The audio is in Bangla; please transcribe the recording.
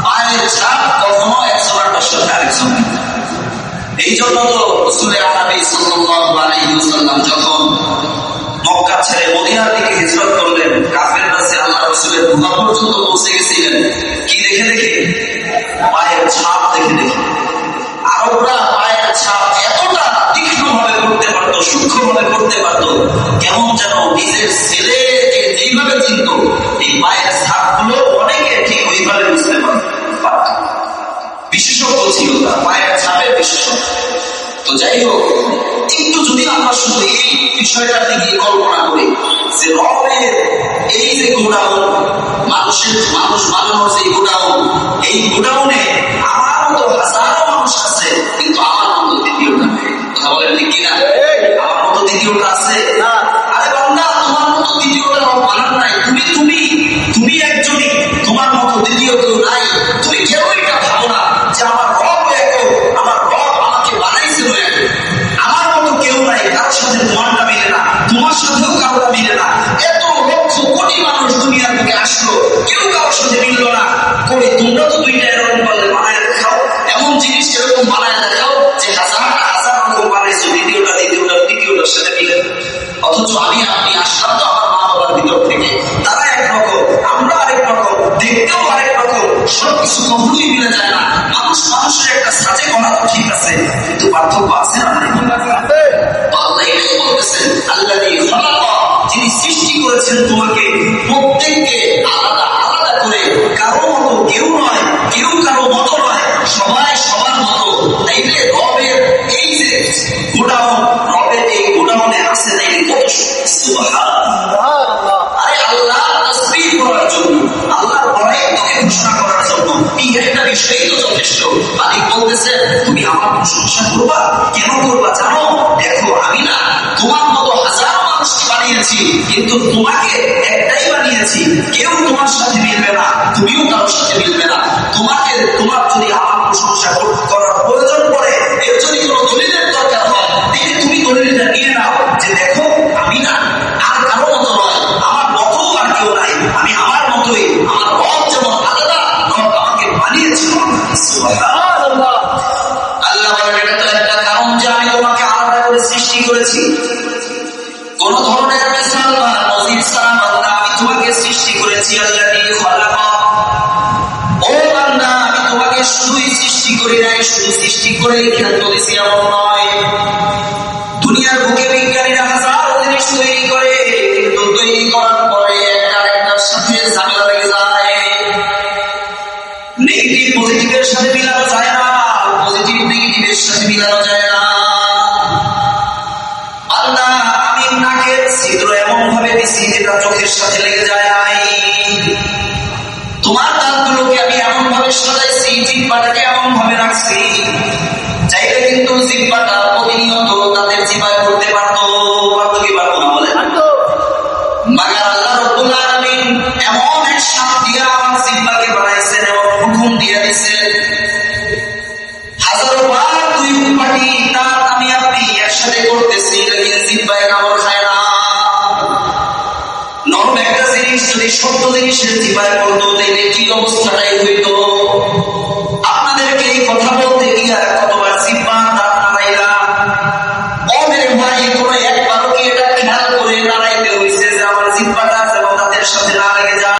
পায়ের ছাপ কখনো একজন সাথে আরেকজন। এই জন্য তো রাসূল আরবি সাল্লাল্লাহু আলাইহি ওয়াসাল্লাম যখন মক্কা ছেড়ে মদিনার দিকে হিজরত করলেন, কাফেররা যে আল্লাহ রাসূলের গুহা পর্যন্ত পৌঁছে গেছিলেন কি দেখে দেখে? পায়ের ছাপ দেখে দেখে। আরবরা পায়ের ছাপ এতটা তীক্ষ্ণভাবে করতে পারতো, সূক্ষ্মভাবে করতে পারতো, কেমন যেন নিজের ছেলেকে যেইভাবে চিনত এই পায়ের ছাপগুলো অনেকে ঠিক ওইভাবে বুঝতে পারত। বিশেষজ্ঞ ছিল তার, পায়ের ছাপের বিশেষজ্ঞ। তো যাই হোক, একটু যদি আমরা শুধু এই বিষয়টার দিকে কল্পনা করি যে রবের এই যে গোডাউন, মানুষ বানানোর যে গোডাউন, এই গোডাউনে আমার মতো হাজারো মানুষ আছে, কিন্তু আমার মতো দ্বিতীয়টা নেই। কথা বলেন ঠিক কিনা? আমার মতো দ্বিতীয়টা আছে না? আরে বান্দা, তোমার মতো দ্বিতীয়টা রব বানান নাই। তুমি একজনই, তোমার মতো দ্বিতীয় কেউ নাই। তুমি কেউ এটা ভাবো না যে আমার রব এক, আমার রব আমাকে বানাইছিল এক, আমার মতো কেউ নাই, কারোর সাথে তোমারটা মিলে না, তোমার সাথেও কারোটা মিলে না। এত লক্ষ কোটি মানুষ দুনিয়ার দিকে আসলো, কেউ কারোর সাথে মিললো না। কই তোমরা তো দুইটা এরকম বলে বানায় দেখাও, এমন জিনিস এরকম বানায় দেখাও যে হাজার রকম বানাইছো, দ্বিতীয়টার সাথে মিলে। অথচ আমি আপনি আসলাম তো আমার মা বাবার ভিতর থেকে, তারা একরকম, আমরা আরেক রকম, দেখতেও আরেক রকম, সবকিছু কখনোই মিলে যায় না। মানুষের একটা সাজে করা তো ঠিক আছে, কিন্তু পার্থক্য আছে না? আল্লাহ এটাই বলতেছেন, আল্লাযী খালাকা, যিনি সৃষ্টি করেছেন তোমাকে প্রত্যেককে আলাদা আলাদা করে, কারো মতো কেউ নয়, কেউ কারো মতো নয়, সবাই সবার মতো। তাইলে রবের এই যে গোডাউন, রবের এই গোডাউনে আছে, তাইলে কত সুবহানাল্লাহ। আরে আল্লাহ তাসবিহ করার জন্য, আল্লাহর বড়াইকে ঘোষণা করার জন্য এই একটা বিষয়ই তো যথেষ্ট। মালিক বলতেছেন, তুমি আমার প্রশংসা করবা, কেন করবা জানো? দেখো আমি না তোমার মতো হাজারো মানুষকে বানিয়েছি, কিন্তু তোমাকে একটাই বানিয়েছি, কেউ তোমার সাথে মিলবে না, তুমিও কারোর সাথে মিলবে না। তোমার যদি আমার প্রশংসা করার প্রয়োজন পড়ে, এর যদি কোনো দলিলের দরকার হয়, তাহলে তুমি দলিলটা নিয়ে নাও যে দেখো আমি না আর কারো মতো নয়, আমার মতো আর কেউ নাই, আমি আমার মতোই, আমার রব যেমন আলাদা, রব আমাকে বানিয়েছিল। সুবহানাল্লাহ। আল্লাহ বলেন, এটা তো একটা কারণ যে আমি তোমাকে আলাদা করে সৃষ্টি করেছি। কোন ধরনের মিসাল বা নজির ছাড়া বান্দা, আমি তোমাকে সৃষ্টি করেছি। আল্লাযী খালাকা, ও বান্দা, আমি তোমাকে শুধুই সৃষ্টি করি নাই, শুধু সৃষ্টি করেই ক্ষেত্র দিছি এমন নয়। দুনিয়ার বুকে বিজ্ঞানীরা হাজারো জিনিস তৈরি করে, কিন্তু তৈরি করার পরে একটা আরেকটার সাথে ঝামেলা লেগে যায়। নেগেটিভ পজিটিভের সাথে মিলানো যায় না, পজিটিভ নেগেটিভের সাথে মিলানো যায় না। বান্দা, আমি নাকের ছিদ্র এমন ভাবে দিছি যেটা চোখের সাথে লেগে যায় নাই। তোমার দাঁতগুলোকে আমি এমন ভাবে সাজাইছি, জিহ্বাটাকে এমন ভাবে রাখছি, চাইলে কিন্তু জিহ্বাটা প্রতিনিয়ত তাদের জিহ্বায় করতে পারতো কি পারতো না? বলে মাগার আল্লাহ রাব্বুল আলামিন এমন এক সাপ দিয়ে আমার জিহ্বাকে বানাইছেন, এমন হুকুম দিয়ে দিয়েছেন, হাজারো বার দুই পাটি দাঁত আমি আপনি একসাথে করতেছি, লাগিয়ে জিহ্বায় কামড় খায় না। নরম একটা জিনিস যদি শক্ত জিনিসের জিহ্বায় পড়তো, তাইলে কি অবস্থাটাই হইতো?